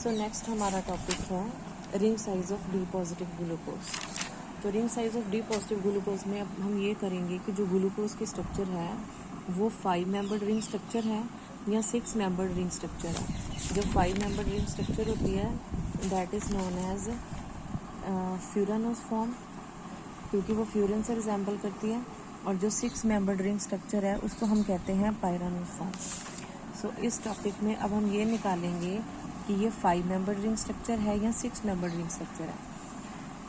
सो next हमारा topic है ring size of D positive glucose. तो ring size of D positive glucose में अब हम ये करेंगे कि जो ग्लूकोज की स्ट्रक्चर है वो 5 मेंबर्ड रिंग स्ट्रक्चर है या 6 मेंबर्ड रिंग स्ट्रक्चर है। जो 5 मेंबर्ड रिंग स्ट्रक्चर होती है that is known as furanose form, क्योंकि वो फ्यूरन से रिजेंबल करती है। और जो 6 मेंबर्ड रिंग स्ट्रक्चर है उसको हम कहते हैं पायरानोस फॉर्म। सो इस टॉपिक में अब हम ये निकालेंगे कि ये 5 मेंबर्ड रिंग स्ट्रक्चर है या 6 मेंबर्ड रिंग स्ट्रक्चर है।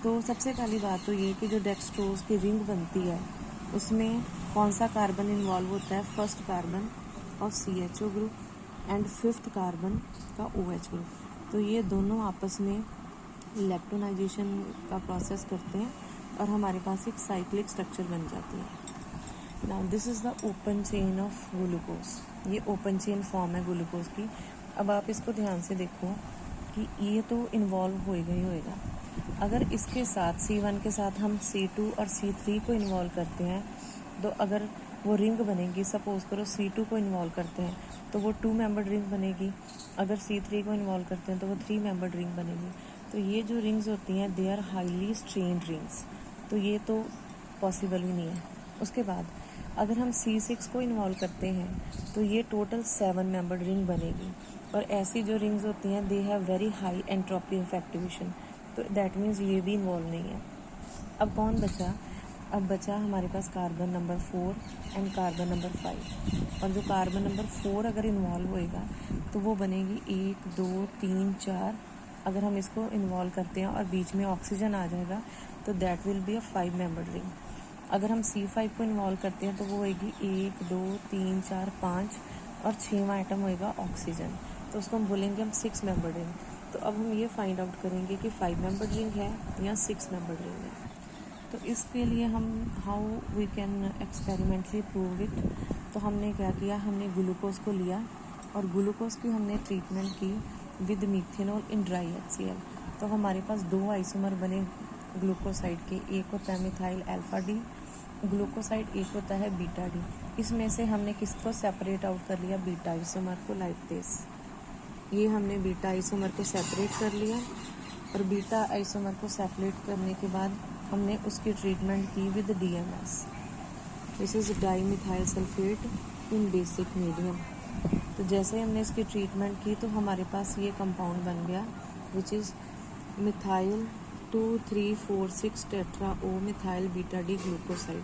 तो सबसे पहली बात तो ये कि जो डेक्सट्रोज की रिंग बनती है उसमें कौन सा कार्बन इन्वॉल्व होता है, first carbon of CHO group and 5th carbon का OH ग्रुप। तो ये दोनों आपस में इलेक्ट्रोनाइजेशन का प्रोसेस करते हैं और हमारे पास एक साइक्लिक स्ट्रक्चर बन जाती है। Now this is the open chain of glucose. ये ओपन चेन फॉर्म है ग्लूकोज की। अब आप इसको ध्यान से देखो कि ये तो इन्वॉल्व होएगा ही होएगा। अगर इसके साथ C1 के साथ हम C2 और C3 को इन्वॉल्व करते हैं तो अगर वो रिंग बनेगी, सपोज करो C2 को इन्वॉल्व करते हैं तो वो 2 मेंबर्ड रिंग बनेगी। अगर C3 को इन्वॉल्व करते हैं तो वो 3 मेंबर्ड रिंग बनेगी। तो ये जो रिंग्स होती हैं they are highly strained rings, तो ये तो पॉसिबल ही नहीं है। उसके बाद अगर हम C6 को इन्वॉल्व करते हैं तो ये टोटल 7 मेंबर्ड रिंग बनेगी। और ऐसी जो रिंग्स होती हैं they have very high entropy of activation, तो दैट मीन्स ये भी इन्वॉल्व नहीं है। अब कौन बचा? अब बचा हमारे पास carbon number 4 and carbon number 5। और जो कार्बन नंबर 4 अगर इन्वॉल्व होएगा तो वो बनेगी 1 2 3 4। अगर हम इसको इन्वॉल्व करते हैं और बीच में ऑक्सीजन आ जाएगा तो that will be a 5 membered ring. अगर हम C5 को इन्वॉल्व करते हैं तो वो होएगी 1 2 3 4 5 और 6वां आइटम होएगा ऑक्सीजन, तो उसको हम बोलेंगे हम 6 मेंबर्ड रिंग। तो अब हम ये फाइंड आउट करेंगे कि 5 मेंबर्ड रिंग है या 6 मेंबर्ड रिंग है। तो इसके लिए हम how we can experimentally prove it. तो हमने क्या किया, हमने ग्लूकोज को लिया और ग्लूकोज की हमने ट्रीटमेंट की with methanol in dry HCl। तो हमारे पास 2 आइसोमर बने ग्लूकोसाइड के, एक होता है मिथाइल अल्फा डी ग्लूकोसाइड, एक होता है बीटा डी। इसमें से हमने किसको सेपरेट आउट कर लिया, बीटा आइसोमर को, लाइक दिस। ये हमने बीटा आइसोमर को सेपरेट कर लिया और बीटा आइसोमर को सेपरेट करने के बाद हमने उसकी ट्रीटमेंट की with DMS, this is di methyl sulphate in basic medium. तो जैसे हमने इसकी ट्रीटमेंट की तो हमारे पास ये कंपाउंड बन गया which is methyl 2,3,4,6 tetra O methyl beta D glucoside,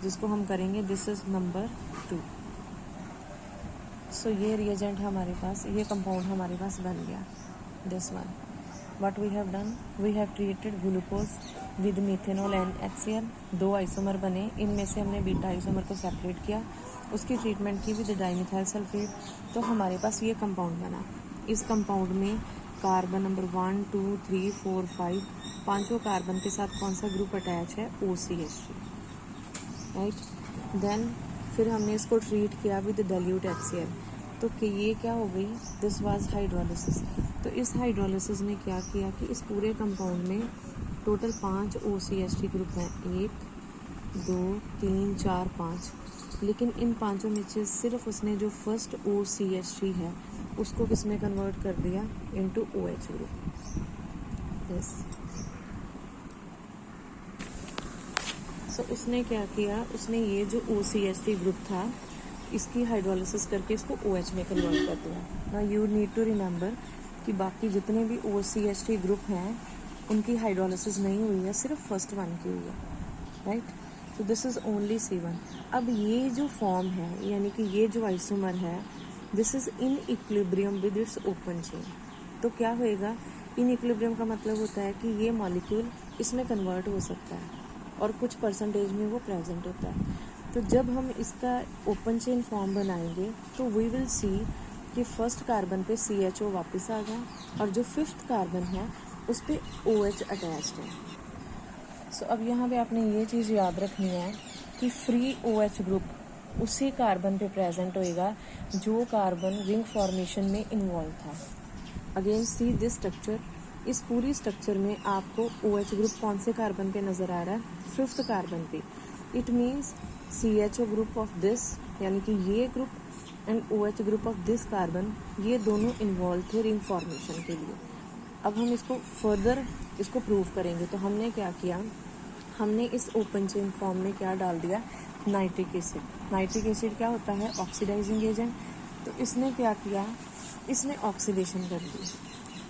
जिसको हम करेंगे दिस इज नंबर 2। सो ये रिएजेंट हमारे पास, ये कंपाउंड हमारे पास बन गया this one. What we have done, we have treated glucose with methanol and HCl। 2 isomer बने, इनमें से हमने बीटा आइसोमर को सेपरेट किया, उसकी ट्रीटमेंट की विद डाईमिथाइल सल्फेट। तो हमारे पास ये कंपाउंड बना। इस कंपाउंड में कार्बन नंबर 1 2 3 4 5 पाँचों कार्बन के साथ कौन सा ग्रुप अटैच है, OCH3, राइट। देन फिर हमने इसको ट्रीट किया विद डाइल्यूट HCl। तो कि ये क्या हो गई, दिस वाज हाइड्रोलिसिस। तो इस हाइड्रोलिसिस ने क्या किया कि इस पूरे कंपाउंड में टोटल 5 OCH3 ग्रुप हैं, 1 2 3 4 5। लेकिन इन पांचों में से सिर्फ उसने जो फर्स्ट OCH3 है उसको किस में कन्वर्ट कर दिया, इनटू OH ग्रुप। यस, सो उसने क्या किया, उसने ये जो OCH3 ग्रुप था इसकी हाइड्रोलिसिस करके इसको OH में कन्वर्ट कर दिया। Now you need to remember कि बाकी जितने भी OCH3 ग्रुप हैं उनकी हाइड्रोलिसिस नहीं हुई है, सिर्फ फर्स्ट वन की हुई है, राइट। तो दिस इज़ ओनली C1। अब ये जो फॉर्म है यानी कि ये जो आइसोमर है this is in equilibrium with its open chain. तो क्या होएगा, इन इक्विलिब्रियम का मतलब होता है कि ये मॉलिक्यूल इसमें कन्वर्ट हो सकता है और कुछ परसेंटेज में वो प्रेजेंट होता है। तो जब हम इसका ओपन चेन फॉर्म बनाएंगे तो वी विल सी कि फर्स्ट कार्बन पे CHO वापस आ गया और जो 5th कार्बन है उस पर OH अटैच्ड है। सो अब यहाँ पे आपने ये चीज़ याद रखनी है कि फ्री OH ग्रुप उसी कार्बन पे प्रेजेंट होएगा जो कार्बन रिंग फॉर्मेशन में इन्वॉल्व था। अगेन सी दिस स्ट्रक्चर, इस पूरी स्ट्रक्चर में आपको OH ग्रुप कौन से कार्बन पे नज़र आ रहा है, 5th कार्बन पे। It means CHO group of this, यानी कि ये group and OH group of this carbon, ये दोनों इन्वॉल्व थे रिंग फॉर्मेशन के लिए। अब हम इसको फर्दर इसको प्रूव करेंगे। तो हमने क्या किया, हमने इस ओपन चेन फॉर्म में क्या डाल दिया, नाइट्रिक एसिड। नाइट्रिक एसिड क्या होता है, ऑक्सीडाइजिंग एजेंट। तो इसने क्या किया, इसने ऑक्सीडेशन कर दी।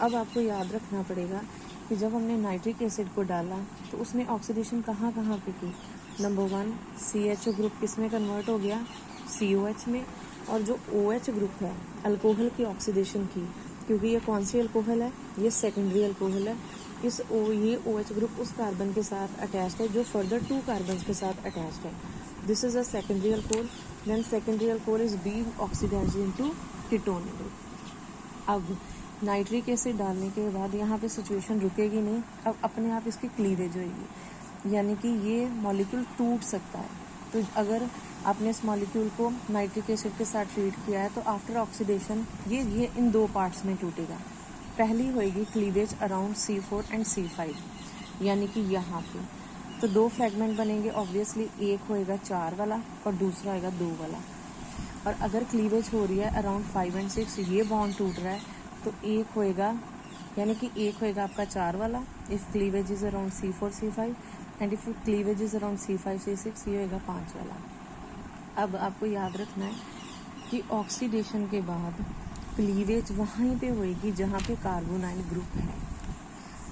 अब आपको याद रखना पड़ेगा कि जब हमने नाइट्रिक एसिड को डाला तो उसने ऑक्सीडेशन कहाँ कहाँ पे की। नंबर 1 CHO ग्रुप किस में कन्वर्ट हो गया, COH में। और जो OH ग्रुप है अल्कोहल की ऑक्सीडेशन की, क्योंकि ये कौन सी अल्कोहल है, ये सेकेंडरी अल्कोहल है। ये OH ग्रुप उस कार्बन के साथ अटैच्ड है जो फर्दर 2 कार्बन के साथ अटैच्ड है। This is a secondary alcohol. Then secondary alcohol is being oxidised into ketone group. अब नाइट्रिक एसिड डालने के बाद यहाँ पे सिचुएशन रुकेगी नहीं, अब अपने आप इसकी क्लीवेज होगी, यानी कि ये मॉलिक्यूल टूट सकता है। तो अगर आपने इस मॉलिक्यूल को नाइट्रिक एसिड के साथ ट्रीट किया है तो आफ्टर ऑक्सीडेशन ये इन 2 पार्ट्स में टूटेगा। पहली होएगी cleavage around C4 and C5, यानी कि यहाँ पे तो 2 फ्रेगमेंट बनेंगे ऑब्वियसली, एक होएगा 4 वाला और दूसरा होएगा 2 वाला। और अगर क्लीवेज हो रही है अराउंड 5 एंड 6, ये बॉन्ड टूट रहा है तो एक होएगा, यानी कि एक होएगा आपका 4 वाला if cleavage is around C4 C5 and if cleavage is around C5 C6, ये होएगा 5 वाला। अब आपको याद रखना है कि ऑक्सीडेशन के बाद क्लीवेज वहीं पे होएगी जहाँ पे कार्बोनाइल ग्रुप है।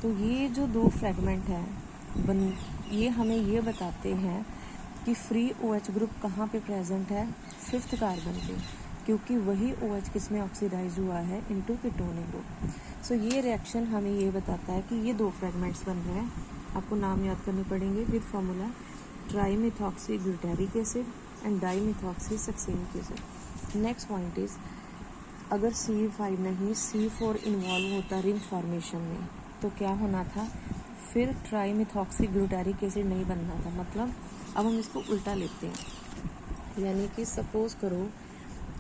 तो ये जो 2 फ्रेगमेंट हैं ये हमें ये बताते हैं कि फ्री OH ग्रुप कहाँ पे प्रेजेंट है, 5th कार्बन पे, क्योंकि वही OH किस में ऑक्सीडाइज हुआ है इनटू कीटोन ग्रुप। सो ये रिएक्शन हमें ये बताता है कि ये 2 फ्रेगमेंट्स बन रहे हैं। आपको नाम याद करने पड़ेंगे with formula trimethoxy glutaric acid and dimethoxy succinic acid. Next point is, अगर C5 नहीं C4 इन्वॉल्व होता रिंग फॉर्मेशन में तो क्या होना था, फिर ट्राईमिथॉक्सी ग्लूटारिक एसिड नहीं बनना था। मतलब अब हम इसको उल्टा लेते हैं, यानी कि सपोज करो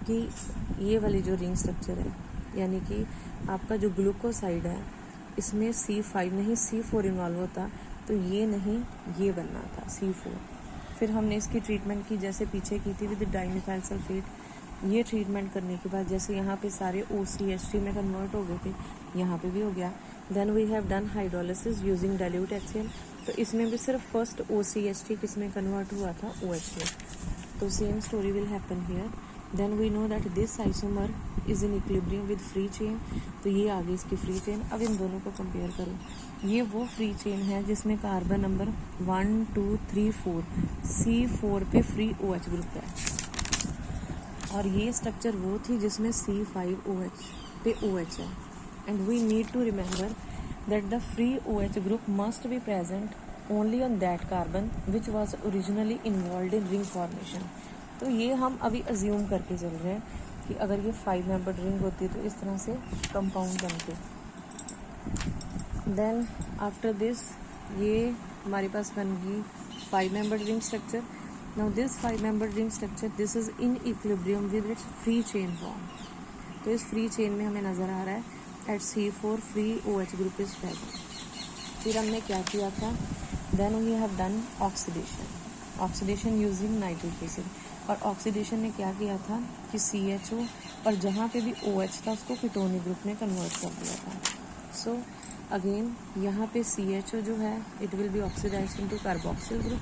कि ये वाली जो रिंग स्ट्रक्चर है, यानी कि आपका जो ग्लूकोसाइड है इसमें C5 नहीं C4 इन्वॉल्व होता तो ये नहीं ये बनना था C4। फिर हमने इसकी ट्रीटमेंट की जैसे पीछे की थी विद डाइमिथाइल सल्फेट। ये ट्रीटमेंट करने के बाद जैसे यहाँ पे सारे OCH3 में कन्वर्ट हो गए थे, यहाँ पे भी हो गया। Then we have done hydrolysis using dilute HCl। तो इसमें भी सिर्फ फर्स्ट OCH3 किस में कन्वर्ट हुआ था, OH में। तो same story will happen here. Then we know that this isomer is in equilibrium with free chain. तो ये आ गई इसकी फ्री चेन। अब इन दोनों को कंपेयर करो, ये वो फ्री चेन है जिसमें कार्बन नंबर 1 2 3 4 C4 पे फ्री OH ग्रुप है, और ये स्ट्रक्चर वो थी जिसमें C5OH पे OH है। And we need to remember that the free OH group must be present only on that carbon which was originally involved in ring formation। तो ये हम अभी अज्यूम करके चल रहे हैं कि अगर ये 5 मेंबर्ड रिंग होती तो इस तरह से कंपाउंड बनते। देन आफ्टर दिस ये हमारे पास बन गई 5 membered ring structure. Now this 5 membered ring structure this is in equilibrium with its free chain form. तो इस फ्री चेन में हमें नज़र आ रहा है at C4 free OH group is present। फिर हमने क्या किया था, then we have done oxidation using nitric acid। और ऑक्सीडेशन ने क्या किया था कि CHO और जहाँ पे भी OH था उसको कीटोन ग्रुप में कन्वर्ट कर दिया था। सो अगेन यहाँ पे CHO जो है it will be oxidised into carboxyl group,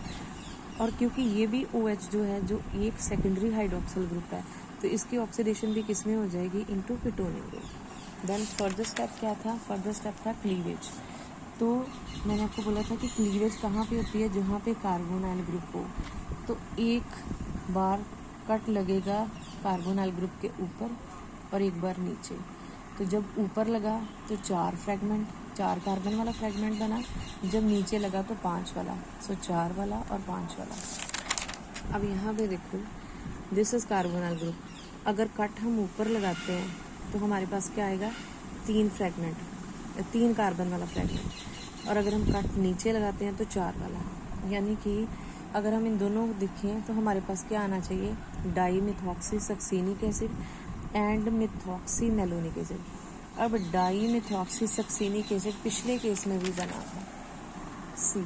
और क्योंकि ये भी OH जो है जो एक सेकेंडरी हाइड्रोक्सिल ग्रुप है तो इसकी ऑक्सीडेशन भी किस में हो जाएगी, into ketone group. Then further step क्या था, फर्दर स्टेप था क्लीवेज। तो मैंने आपको बोला था कि क्लीवेज कहाँ पे होती है, जहाँ पे कार्बोनाइल ग्रुप हो। तो एक बार कट लगेगा कार्बोनाइल ग्रुप के ऊपर और एक बार नीचे। तो जब ऊपर लगा तो 4 फ्रेगमेंट, 4 कार्बन वाला फ्रेगमेंट बना, जब नीचे लगा तो 5 वाला। सो 4 वाला और 5 वाला। अब यहाँ पे देखो दिस इज कार्बोनाइल ग्रुप। अगर कट हम ऊपर लगाते हैं तो हमारे पास क्या आएगा, 3 फ्रेगमेंट, 3 कार्बन वाला फ्रेगमेंट। और अगर हम कट नीचे लगाते हैं तो 4 वाला। यानी कि अगर हम इन दोनों को देखें तो हमारे पास क्या आना चाहिए, dimethoxy succinic acid and methoxy malonic acid. अब डाईमिथॉक्सी सक्सेनिक एसिड पिछले केस में भी बना था C,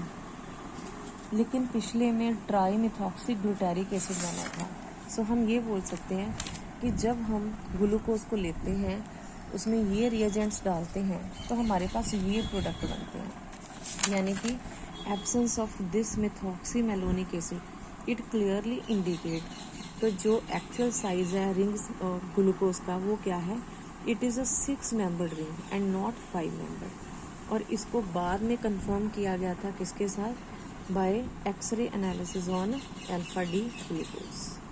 लेकिन पिछले में ट्राईमिथॉक्सी ग्लूटारिक एसिड बना था। सो हम ये बोल सकते हैं कि जब हम ग्लूकोज को लेते हैं उसमें ये रिएजेंट्स डालते हैं तो हमारे पास ये प्रोडक्ट बनते हैं। यानी कि absence of this methoxymalonic acid it clearly indicate, तो जो एक्चुअल साइज है रिंग्स ग्लूकोज का वो क्या है, it is a 6 membered ring and not 5 membered. और इसको बाद में कंफर्म किया गया था किसके साथ, by X-ray analysis on alpha D glucose.